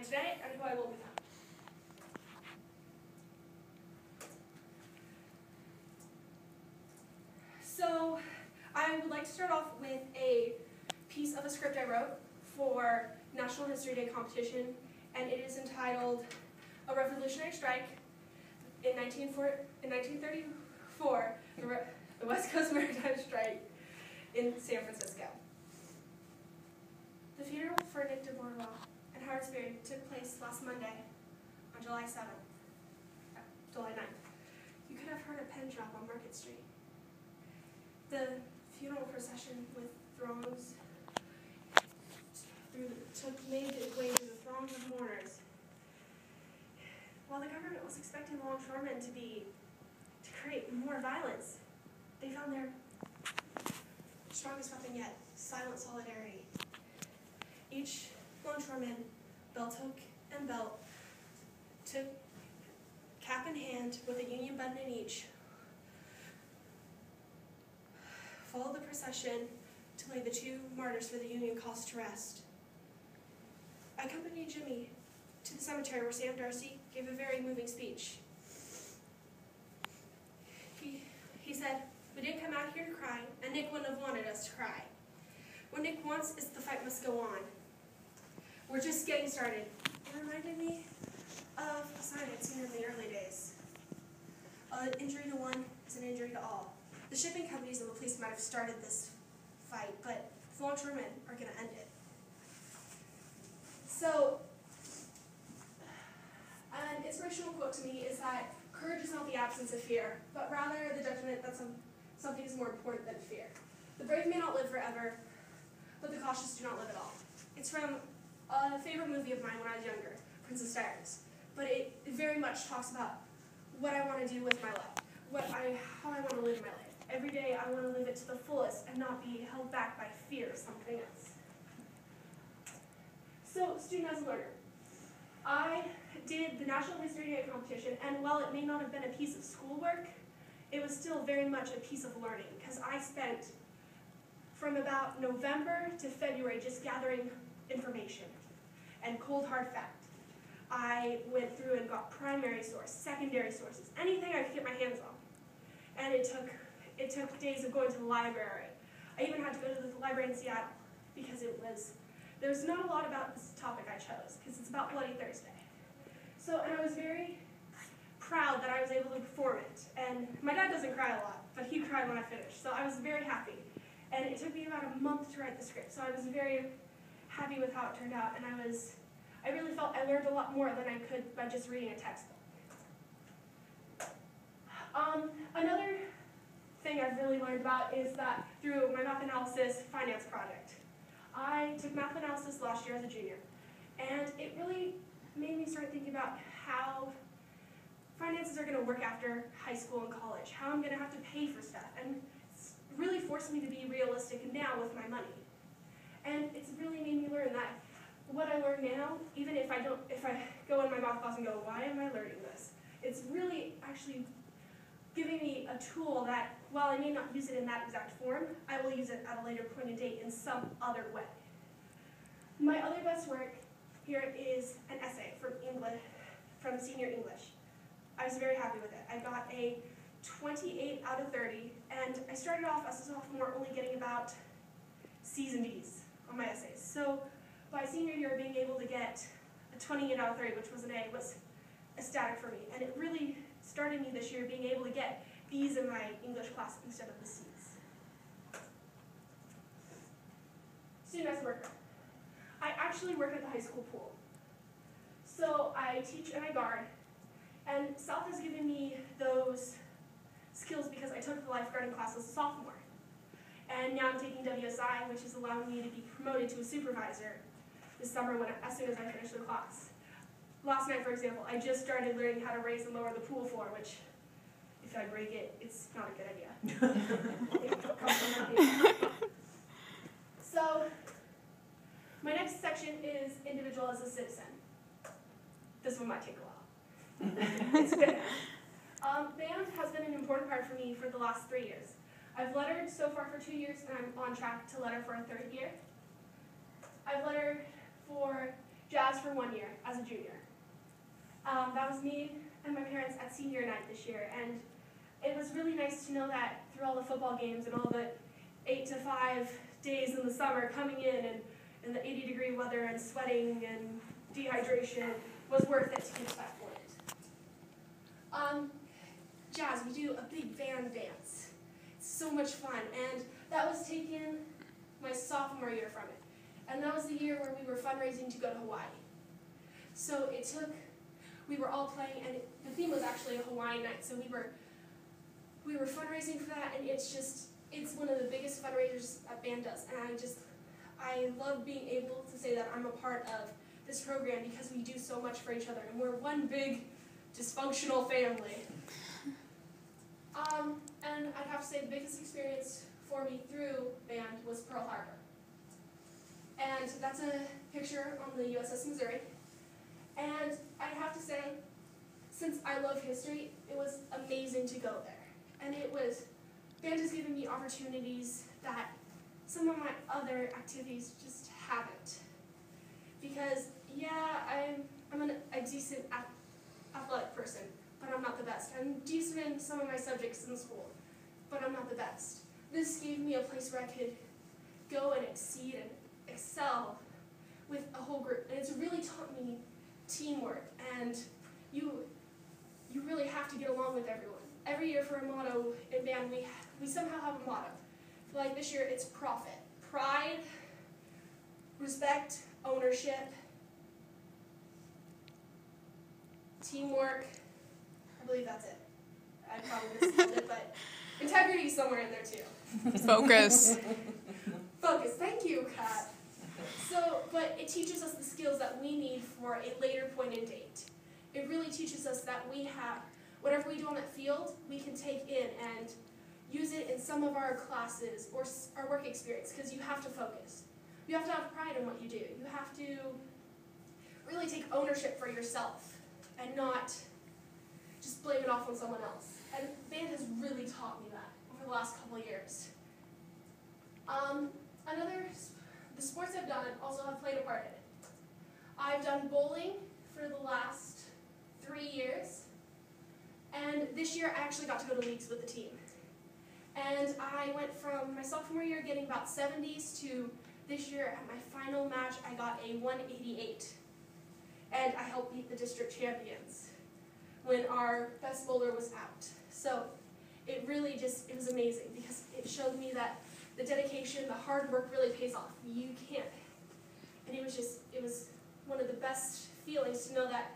today and who I will become. So I would like to start off with a piece of a script I wrote for National History Day competition, and it is entitled A Revolutionary Strike. In 1934, the West Coast Maritime Strike in San Francisco. The funeral for Nick de Bourgeois and Howard Berry took place last Monday on July 9th. You could have heard a pin drop on Market Street. The funeral procession with throngs made its way through the throngs of mourners. While the government was expecting longshoremen to create more violence, they found their strongest weapon yet, silent solidarity. Each longshoreman, belt hook and belt, took cap in hand with a Union button in each, followed the procession to lay the two martyrs for the Union cause to rest. I accompanied Jimmy to the cemetery where Sam Darcy gave a very moving speech. He said, "We didn't come out here to cry, and Nick wouldn't have wanted us to cry. What Nick wants is the fight must go on. We're just getting started." It reminded me of a sign I'd seen in the early days. An injury to one is an injury to all. The shipping companies and the police might have started this fight, but the longshoremen are going to end it. So, an inspirational quote to me is that courage is not the absence of fear, but rather the judgment that something is more important than fear. The brave may not live forever, but the cautious do not live at all. It's from a favorite movie of mine when I was younger, Princess Diaries. But it very much talks about what I want to do with my life, how I want to live my life. Every day I want to live it to the fullest and not be held back by fear of something else. So, student as a learner. I did the National History Day competition, and while it may not have been a piece of schoolwork, it was still very much a piece of learning, because I spent from about November to February just gathering information and cold hard fact. I went through and got primary source, secondary sources, anything I could get my hands on. And it took days of going to the library. I even had to go to the library in Seattle because there was not a lot about this topic I chose, because it's about Bloody Thursday. So, and I was very proud that I was able to perform it. And my dad doesn't cry a lot, but he cried when I finished, so I was very happy. And it took me about a month to write the script, so I was very happy with how it turned out, and I really felt I learned a lot more than I could by just reading a textbook. Another thing I've really learned about is that through my math analysis finance project. I took math analysis last year as a junior, and it really made me start thinking about how finances are going to work after high school and college, how I'm going to have to pay for stuff, and it's really forced me to be realistic now with my money. And it's really made me learn that what I learn now, even if I go in my math class and go, why am I learning this? It's really actually giving me a tool that, while I may not use it in that exact form, I will use it at a later point in date in some other way. My other best work here is an essay from senior English. I was very happy with it. I got a 28 out of 30, and I started off as a sophomore only getting about C's and D's on my essays. So by senior year, being able to get a 28 out of 30, which was an A, was ecstatic for me. And it really started me this year being able to get B's in my English class instead of the C's. Student as a worker. I actually work at the high school pool. So I teach and I guard. And South has given me those skills because I took the lifeguarding class as a sophomore. And now I'm taking WSI, which is allowing me to be promoted to a supervisor this summer as soon as I finish the class. Last night, for example, I just started learning how to raise and lower the pool floor, which, if I break it, it's not a good idea. So, my next section is individual as a citizen. This one might take a while. It's good. Band has been an important part for me for the last 3 years. I've lettered so far for 2 years, and I'm on track to letter for a 3rd year. I've lettered for jazz for for 1 year as a junior. That was me and my parents at senior night this year, and it was really nice to know that through all the football games and all the 8 to 5 days in the summer coming in the 80-degree weather and sweating and dehydration was worth it to get to that point. Jazz, we do a big band dance. It's so much fun, and that was taken my sophomore year from it. And that was the year where we were fundraising to go to Hawaii. So we were all playing, and the theme was actually a Hawaiian night, so we were fundraising for that, and it's one of the biggest fundraisers that band does, and I love being able to say that I'm a part of this program because we do so much for each other, and we're one big dysfunctional family. And I'd have to say the biggest experience for me through band was Pearl Harbor. And that's a picture on the USS Missouri. And I'd have to say, since I love history, it was amazing to go there. And band has given me opportunities that some of my other activities just haven't. Because, yeah, I'm a decent athletic person, but I'm not the best. I'm decent in some of my subjects in school, but I'm not the best. This gave me a place where I could go and exceed and excel with a whole group. And it's really taught me teamwork, and you really have to get along with everyone. Every year for a motto in band, we somehow have a motto. Like this year, it's profit. Pride, respect, ownership, teamwork. I believe that's it. I probably misspelled it, but integrity is somewhere in there too. Focus. Focus. Thank you, Kat. But it teaches us the skills that we need for a later point in date. It really teaches us that whatever we do on that field, we can take in and use it in some of our classes or our work experience, because you have to focus. You have to have pride in what you do. You have to really take ownership for yourself and not just blame it off on someone else. And band has really taught me that over the last couple of years. The sports I've done also have played a part in it. I've done bowling for the last 3 years, and this year I actually got to go to leagues with the team. And I went from my sophomore year getting about 70s to this year at my final match I got a 188. And I helped beat the district champions when our best bowler was out. So it was amazing because it showed me that the dedication, the hard work really pays off. You can't. And it was one of the best feelings to know that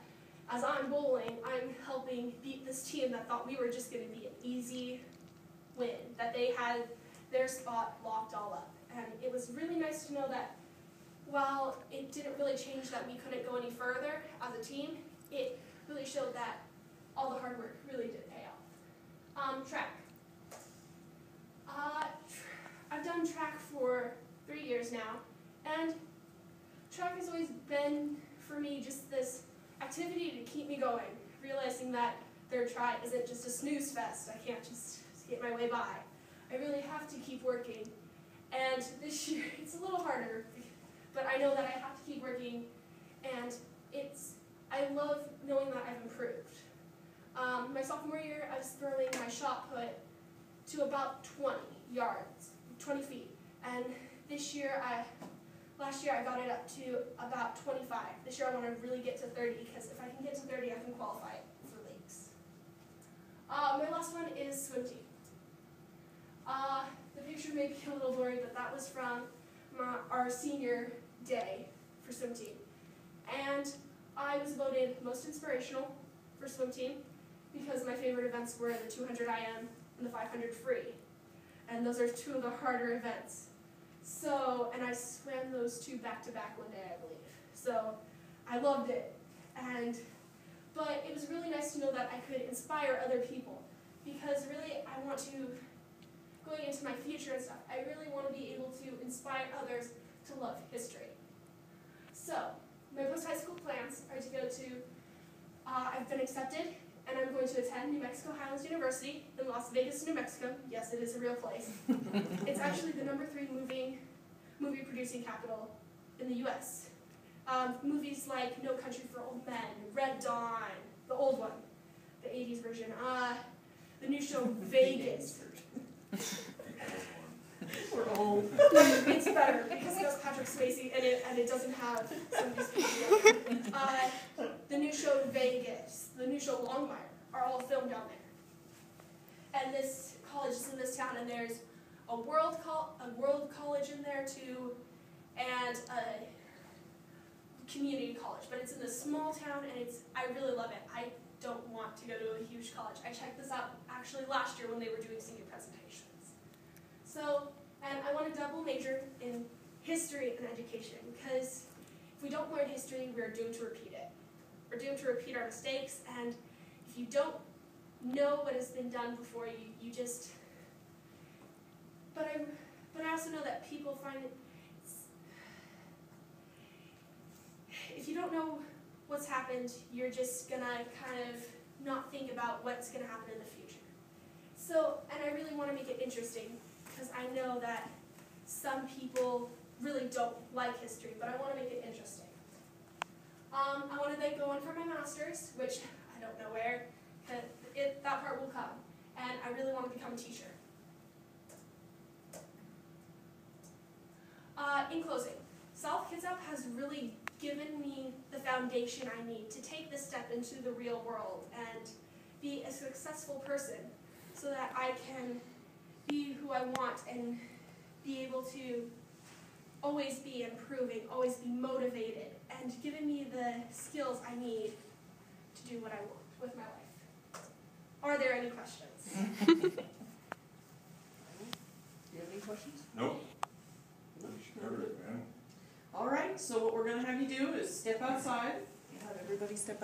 as I'm bowling, I'm helping beat this team that thought we were just going to be an easy win, that they had their spot locked all up. And it was really nice to know that while it didn't really change that we couldn't go any further as a team, it really showed that all the hard work really did pay off. Track. I've done track for 3 years now, and track has always been, for me, just this activity to keep me going, realizing that third try isn't just a snooze fest. I can't just get my way by. I really have to keep working, and this year it's a little harder, but I know that I have to keep working, and I love knowing that I've improved. My sophomore year, I was throwing my shot put to about 20 yards, 20 feet, and last year I got it up to about 25. This year I want to really get to 30, because if I can get to 30, I can qualify for leagues. My last one is swim team. The picture may be a little blurry, but that was from our senior day for swim team. And I was voted most inspirational for swim team because my favorite events were the 200 IM and the 500 free. And those are two of the harder events. And I swam those two back to back one day, I believe. So I loved it. But it was really nice to know that I could inspire other people, because really I want to, going into my future and stuff, I really want to be able to inspire others to love history. So my post-high school plans are to go to, I've been accepted, and I'm going to attend New Mexico Highlands University in Las Vegas, New Mexico. Yes, it is a real place. It's actually the #3 movie producing capital in the U.S. Movies like No Country for Old Men, Red Dawn, the old one, the 80s version. The new show Vegas. We're old. It's better because it has Patrick Swayze in it and it doesn't have some of these people. The new show Vegas, the new show Longmire are all filmed down there. And this college is in this town, and there's a world college in there too, and a community college. But it's in this small town, and I really love it. I don't want to go to a huge college. I checked this out actually last year when they were doing senior presentations. So, and I want to double major in history and education, because if we don't learn history, we're doomed to repeat it. We're doomed to repeat our mistakes, and if you don't know what has been done before you, you just, but I also know that people find it, if you don't know what's happened, you're just gonna kind of not think about what's gonna happen in the future. So, and I really want to make it interesting, because I know that some people really don't like history, but I want to make it interesting. I want to then go on for my master's, which I don't know where, because that part will come, and I really want to become a teacher. In closing, South Kitsap has really given me the foundation I need to take this step into the real world and be a successful person, so that I can be who I want and be able to always be improving, always be motivated, and giving me the skills I need to do what I want with my life. Are there any questions? Do you have any questions? Nope. Covered it, man. All right, so what we're going to have you do is step outside. Have everybody step